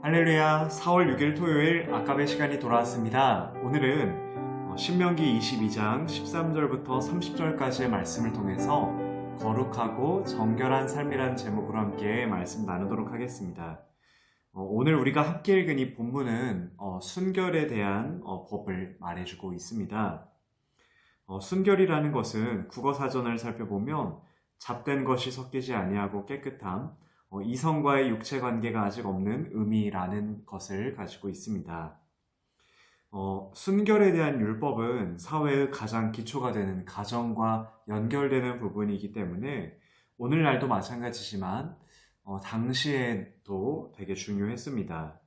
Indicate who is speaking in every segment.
Speaker 1: 할렐루야, 4월 6일 토요일 아까의 시간이 돌아왔습니다. 오늘은 신명기 22장 13절부터 30절까지의 말씀을 통해서 거룩하고 정결한 삶이라는 제목으로 함께 말씀 나누도록 하겠습니다. 오늘 우리가 함께 읽은 이 본문은 순결에 대한 법을 말해주고 있습니다. 순결이라는 것은 국어사전을 살펴보면 잡된 것이 섞이지 아니하고 깨끗함, 이성과의 육체 관계가 아직 없는 의미라는 것을 가지고 있습니다. 순결에 대한 율법은 사회의 가장 기초가 되는 가정과 연결되는 부분이기 때문에 오늘날도 마찬가지지만 당시에도 되게 중요했습니다.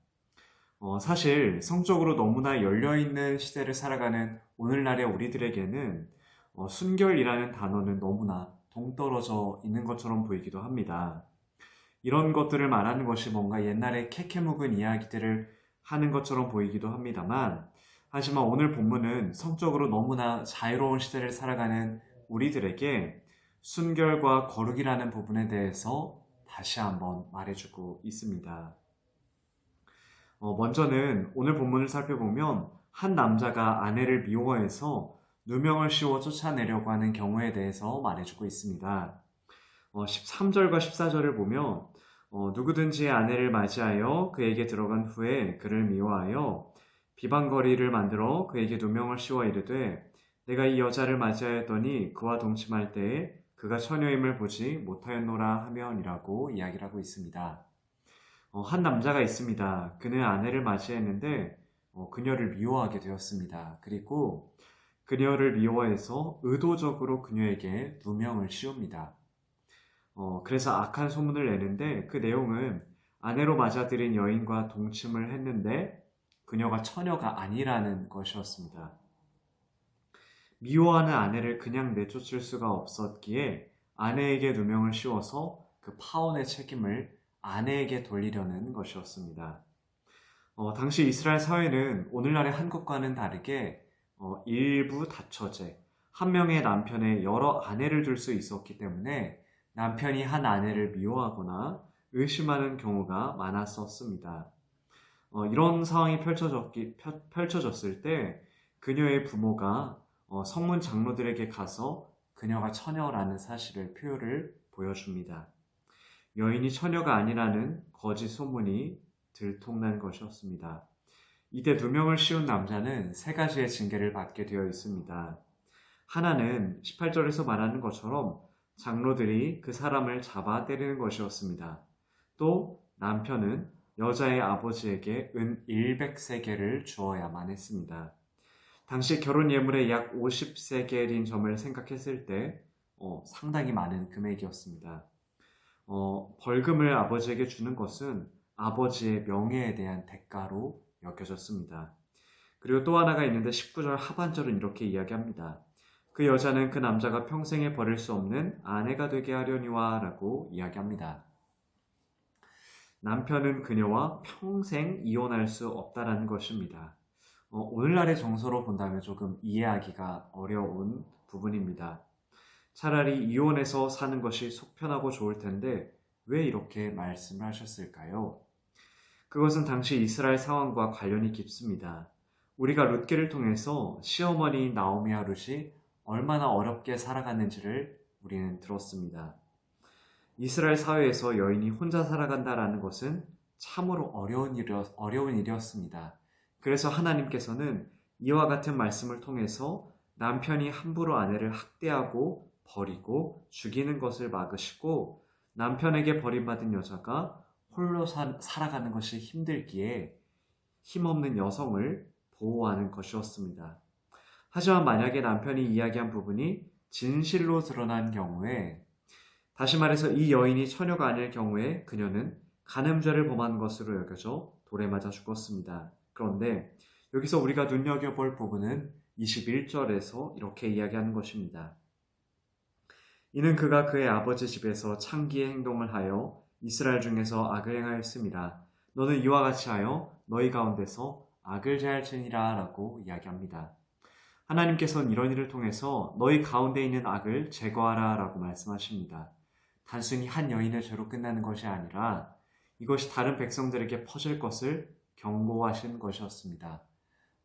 Speaker 1: 사실 성적으로 너무나 열려있는 시대를 살아가는 오늘날의 우리들에게는 순결이라는 단어는 너무나 동떨어져 있는 것처럼 보이기도 합니다. 이런 것들을 말하는 것이 뭔가 옛날에 캐캐묵은 이야기들을 하는 것처럼 보이기도 합니다만, 하지만 오늘 본문은 성적으로 너무나 자유로운 시대를 살아가는 우리들에게 순결과 거룩이라는 부분에 대해서 다시 한번 말해주고 있습니다. 먼저는 오늘 본문을 살펴보면 한 남자가 아내를 미워해서 누명을 씌워 쫓아내려고 하는 경우에 대해서 말해주고 있습니다. 13절과 14절을 보면 누구든지 아내를 맞이하여 그에게 들어간 후에 그를 미워하여 비방거리를 만들어 그에게 누명을 씌워 이르되 내가 이 여자를 맞이하였더니 그와 동침할 때에 그가 처녀임을 보지 못하였노라 하면이라고 이야기를 하고 있습니다. 한 남자가 있습니다. 그는 아내를 맞이했는데 그녀를 미워하게 되었습니다. 그리고 그녀를 미워해서 의도적으로 그녀에게 누명을 씌웁니다. 그래서 악한 소문을 내는데 그 내용은 아내로 맞아들인 여인과 동침을 했는데 그녀가 처녀가 아니라는 것이었습니다. 미워하는 아내를 그냥 내쫓을 수가 없었기에 아내에게 누명을 씌워서 그 파혼의 책임을 아내에게 돌리려는 것이었습니다. 당시 이스라엘 사회는 오늘날의 한국과는 다르게 일부 다처제, 한 명의 남편에 여러 아내를 둘 수 있었기 때문에 남편이 한 아내를 미워하거나 의심하는 경우가 많았었습니다. 이런 상황이 펼쳐졌을 때 그녀의 부모가 성문 장로들에게 가서 그녀가 처녀라는 사실을 표를 보여줍니다. 여인이 처녀가 아니라는 거짓 소문이 들통난 것이었습니다. 이때 누명을 씌운 남자는 세 가지의 징계를 받게 되어 있습니다. 하나는 18절에서 말하는 것처럼 장로들이 그 사람을 잡아 때리는 것이었습니다. 또 남편은 여자의 아버지에게 은 100세겔을 주어야만 했습니다. 당시 결혼 예물의 약 50세겔인 점을 생각했을 때 상당히 많은 금액이었습니다. 벌금을 아버지에게 주는 것은 아버지의 명예에 대한 대가로 여겨졌습니다. 그리고 또 하나가 있는데 19절 하반절은 이렇게 이야기합니다. 그 여자는 그 남자가 평생에 버릴 수 없는 아내가 되게 하려니와 라고 이야기합니다. 남편은 그녀와 평생 이혼할 수 없다라는 것입니다. 오늘날의 정서로 본다면 조금 이해하기가 어려운 부분입니다. 차라리 이혼해서 사는 것이 속편하고 좋을 텐데 왜 이렇게 말씀을 하셨을까요? 그것은 당시 이스라엘 상황과 관련이 깊습니다. 우리가 룻기를 통해서 시어머니인 나오미와 룻이 얼마나 어렵게 살아갔는지를 우리는 들었습니다. 이스라엘 사회에서 여인이 혼자 살아간다라는 것은 참으로 어려운 일이었습니다. 그래서 하나님께서는 이와 같은 말씀을 통해서 남편이 함부로 아내를 학대하고 버리고 죽이는 것을 막으시고 남편에게 버림받은 여자가 홀로 살아가는 것이 힘들기에 힘없는 여성을 보호하는 것이었습니다. 하지만 만약에 남편이 이야기한 부분이 진실로 드러난 경우에, 다시 말해서 이 여인이 처녀가 아닐 경우에 그녀는 간음죄를 범한 것으로 여겨져 돌에 맞아 죽었습니다. 그런데 여기서 우리가 눈여겨볼 부분은 21절에서 이렇게 이야기하는 것입니다. 이는 그가 그의 아버지 집에서 창기의 행동을 하여 이스라엘 중에서 악을 행하였습니다. 너는 이와 같이 하여 너희 가운데서 악을 제할지니라 라고 이야기합니다. 하나님께서는 이런 일을 통해서 너희 가운데 있는 악을 제거하라 라고 말씀하십니다. 단순히 한 여인의 죄로 끝나는 것이 아니라 이것이 다른 백성들에게 퍼질 것을 경고하신 것이었습니다.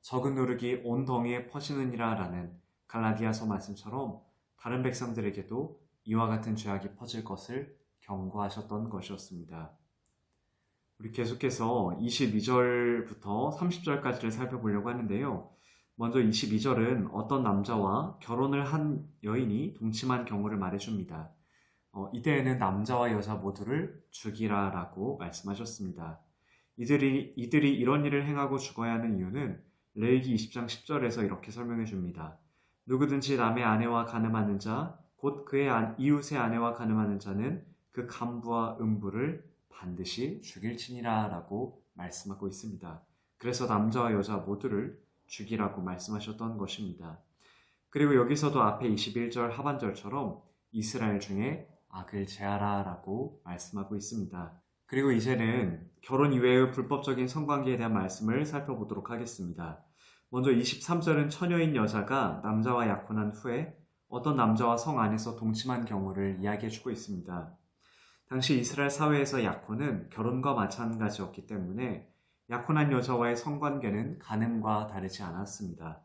Speaker 1: 적은 누룩이 온 덩이에 퍼지느니라 라는 갈라디아서 말씀처럼 다른 백성들에게도 이와 같은 죄악이 퍼질 것을 경고하셨던 것이었습니다. 우리 계속해서 22절부터 30절까지를 살펴보려고 하는데요. 먼저 22절은 어떤 남자와 결혼을 한 여인이 동침한 경우를 말해줍니다. 이때에는 남자와 여자 모두를 죽이라 라고 말씀하셨습니다. 이들이 이런 일을 행하고 죽어야 하는 이유는 레위기 20장 10절에서 이렇게 설명해 줍니다. 누구든지 남의 아내와 간음하는 자, 곧 그의 이웃의 아내와 간음하는 자는 그 간부와 음부를 반드시 죽일지니라 라고 말씀하고 있습니다. 그래서 남자와 여자 모두를 죽이라고 말씀하셨던 것입니다. 그리고 여기서도 앞에 21절 하반절처럼 이스라엘 중에 악을 제하라 라고 말씀하고 있습니다. 그리고 이제는 결혼 이외의 불법적인 성관계에 대한 말씀을 살펴보도록 하겠습니다. 먼저 23절은 처녀인 여자가 남자와 약혼한 후에 어떤 남자와 성 안에서 동침한 경우를 이야기해주고 있습니다. 당시 이스라엘 사회에서 약혼은 결혼과 마찬가지였기 때문에 약혼한 여자와의 성관계는 간음과 다르지 않았습니다.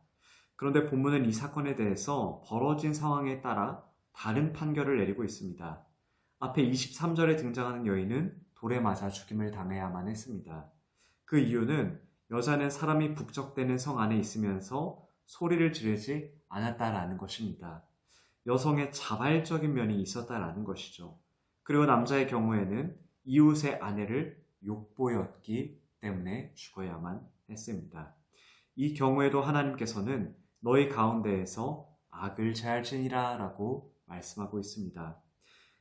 Speaker 1: 그런데 본문은 이 사건에 대해서 벌어진 상황에 따라 다른 판결을 내리고 있습니다. 앞에 23절에 등장하는 여인은 돌에 맞아 죽임을 당해야만 했습니다. 그 이유는 여자는 사람이 북적대는 성 안에 있으면서 소리를 지르지 않았다라는 것입니다. 여성의 자발적인 면이 있었다라는 것이죠. 그리고 남자의 경우에는 이웃의 아내를 욕보였기 때문에 죽어야만 했습니다. 이 경우에도 하나님께서는 너희 가운데에서 악을 제할지니라 라고 말씀하고 있습니다.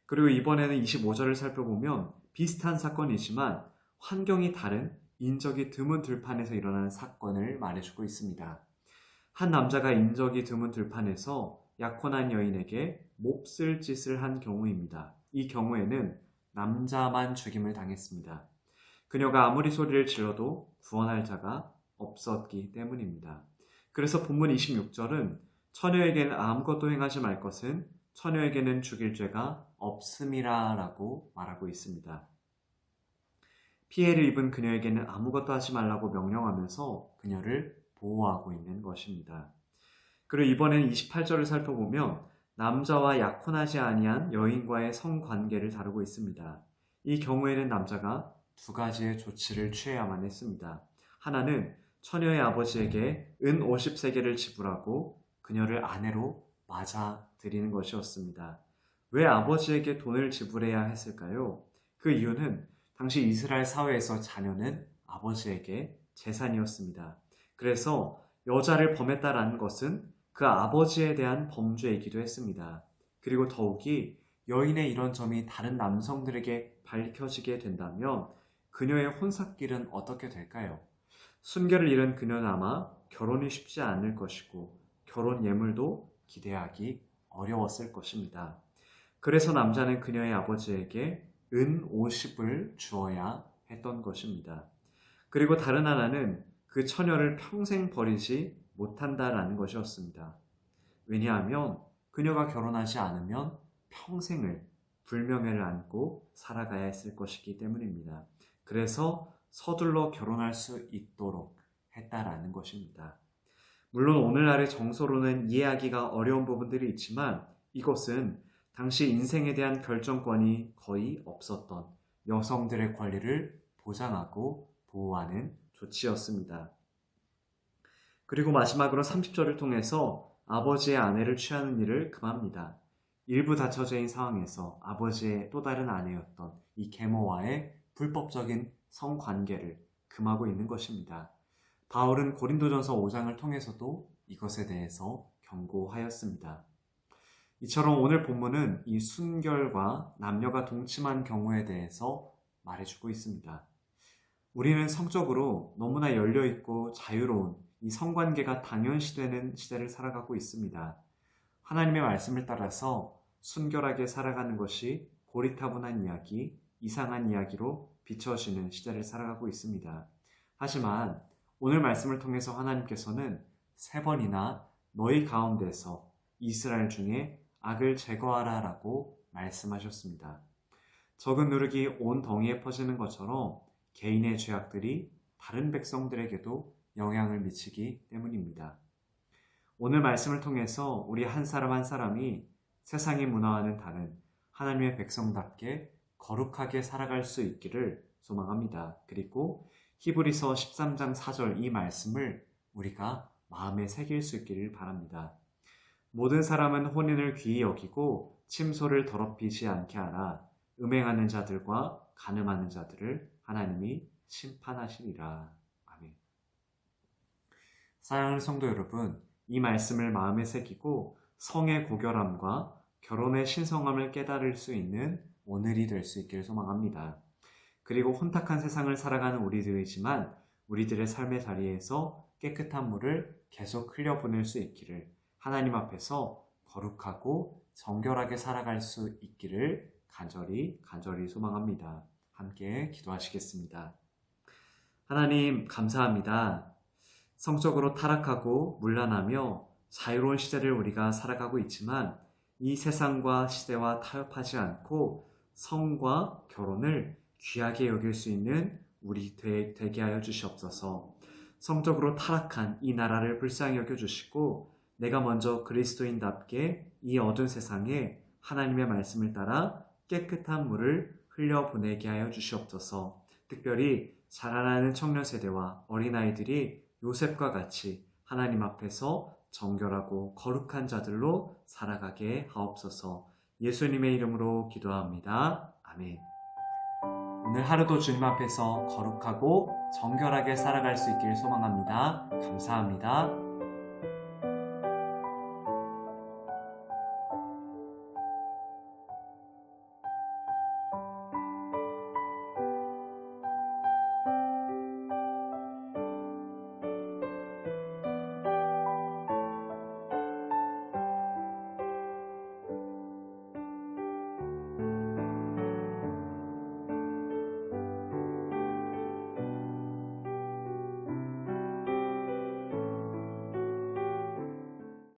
Speaker 1: 그리고 이번에는 25절을 살펴보면 비슷한 사건이지만 환경이 다른 인적이 드문 들판에서 일어나는 사건을 말해주고 있습니다. 한 남자가 인적이 드문 들판에서 약혼한 여인에게 몹쓸 짓을 한 경우입니다. 이 경우에는 남자만 죽임을 당했습니다. 그녀가 아무리 소리를 질러도 구원할 자가 없었기 때문입니다. 그래서 본문 26절은 처녀에게는 아무것도 행하지 말 것은 처녀에게는 죽일 죄가 없음이라 라고 말하고 있습니다. 피해를 입은 그녀에게는 아무것도 하지 말라고 명령하면서 그녀를 보호하고 있는 것입니다. 그리고 이번에는 28절을 살펴보면 남자와 약혼하지 아니한 여인과의 성관계를 다루고 있습니다. 이 경우에는 남자가 두 가지의 조치를 취해야만 했습니다. 하나는 처녀의 아버지에게 은 50세겔을 지불하고 그녀를 아내로 맞아들이는 것이었습니다. 왜 아버지에게 돈을 지불해야 했을까요? 그 이유는 당시 이스라엘 사회에서 자녀는 아버지에게 재산이었습니다. 그래서 여자를 범했다라는 것은 그 아버지에 대한 범죄이기도 했습니다. 그리고 더욱이 여인의 이런 점이 다른 남성들에게 밝혀지게 된다면 그녀의 혼삿길은 어떻게 될까요? 순결을 잃은 그녀는 아마 결혼이 쉽지 않을 것이고 결혼 예물도 기대하기 어려웠을 것입니다. 그래서 남자는 그녀의 아버지에게 은 50을 주어야 했던 것입니다. 그리고 다른 하나는 그 처녀를 평생 버리지 못한다라는 것이었습니다. 왜냐하면 그녀가 결혼하지 않으면 평생을 불명예를 안고 살아가야 했을 것이기 때문입니다. 그래서 서둘러 결혼할 수 있도록 했다라는 것입니다. 물론 오늘날의 정서로는 이해하기가 어려운 부분들이 있지만 이것은 당시 인생에 대한 결정권이 거의 없었던 여성들의 권리를 보장하고 보호하는 조치였습니다. 그리고 마지막으로 30절을 통해서 아버지의 아내를 취하는 일을 금합니다. 일부 다처제인 상황에서 아버지의 또 다른 아내였던 이 계모와의 불법적인 성관계를 금하고 있는 것입니다. 바울은 고린도전서 5장을 통해서도 이것에 대해서 경고하였습니다. 이처럼 오늘 본문은 이 순결과 남녀가 동침한 경우에 대해서 말해주고 있습니다. 우리는 성적으로 너무나 열려있고 자유로운 이 성관계가 당연시되는 시대를 살아가고 있습니다. 하나님의 말씀을 따라서 순결하게 살아가는 것이 고리타분한 이야기, 이상한 이야기로 비춰지는 시대를 살아가고 있습니다. 하지만 오늘 말씀을 통해서 하나님께서는 3번이나 너희 가운데서 이스라엘 중에 악을 제거하라 라고 말씀하셨습니다. 적은 누룩이 온 덩이에 퍼지는 것처럼 개인의 죄악들이 다른 백성들에게도 영향을 미치기 때문입니다. 오늘 말씀을 통해서 우리 한 사람 한 사람이 세상의 문화와는 다른 하나님의 백성답게 거룩하게 살아갈 수 있기를 소망합니다. 그리고 히브리서 13장 4절 이 말씀을 우리가 마음에 새길 수 있기를 바랍니다. 모든 사람은 혼인을 귀히 여기고 침소를 더럽히지 않게 하라. 음행하는 자들과 간음하는 자들을 하나님이 심판하시리라. 아멘. 사랑하는 성도 여러분, 이 말씀을 마음에 새기고 성의 고결함과 결혼의 신성함을 깨달을 수 있는 오늘이 될 수 있기를 소망합니다. 그리고 혼탁한 세상을 살아가는 우리들이지만 우리들의 삶의 자리에서 깨끗한 물을 계속 흘려보낼 수 있기를, 하나님 앞에서 거룩하고 정결하게 살아갈 수 있기를 간절히 소망합니다. 함께 기도하시겠습니다. 하나님 감사합니다. 성적으로 타락하고 문란하며 자유로운 시대를 우리가 살아가고 있지만 이 세상과 시대와 타협하지 않고 성과 결혼을 귀하게 여길 수 있는 우리 되게 하여 주시옵소서. 성적으로 타락한 이 나라를 불쌍히 여겨주시고 내가 먼저 그리스도인답게 이 어두운 세상에 하나님의 말씀을 따라 깨끗한 물을 흘려보내게 하여 주시옵소서. 특별히 자라나는 청년 세대와 어린아이들이 요셉과 같이 하나님 앞에서 정결하고 거룩한 자들로 살아가게 하옵소서. 예수님의 이름으로 기도합니다. 아멘. 오늘 하루도 주님 앞에서 거룩하고 정결하게 살아갈 수 있기를 소망합니다. 감사합니다.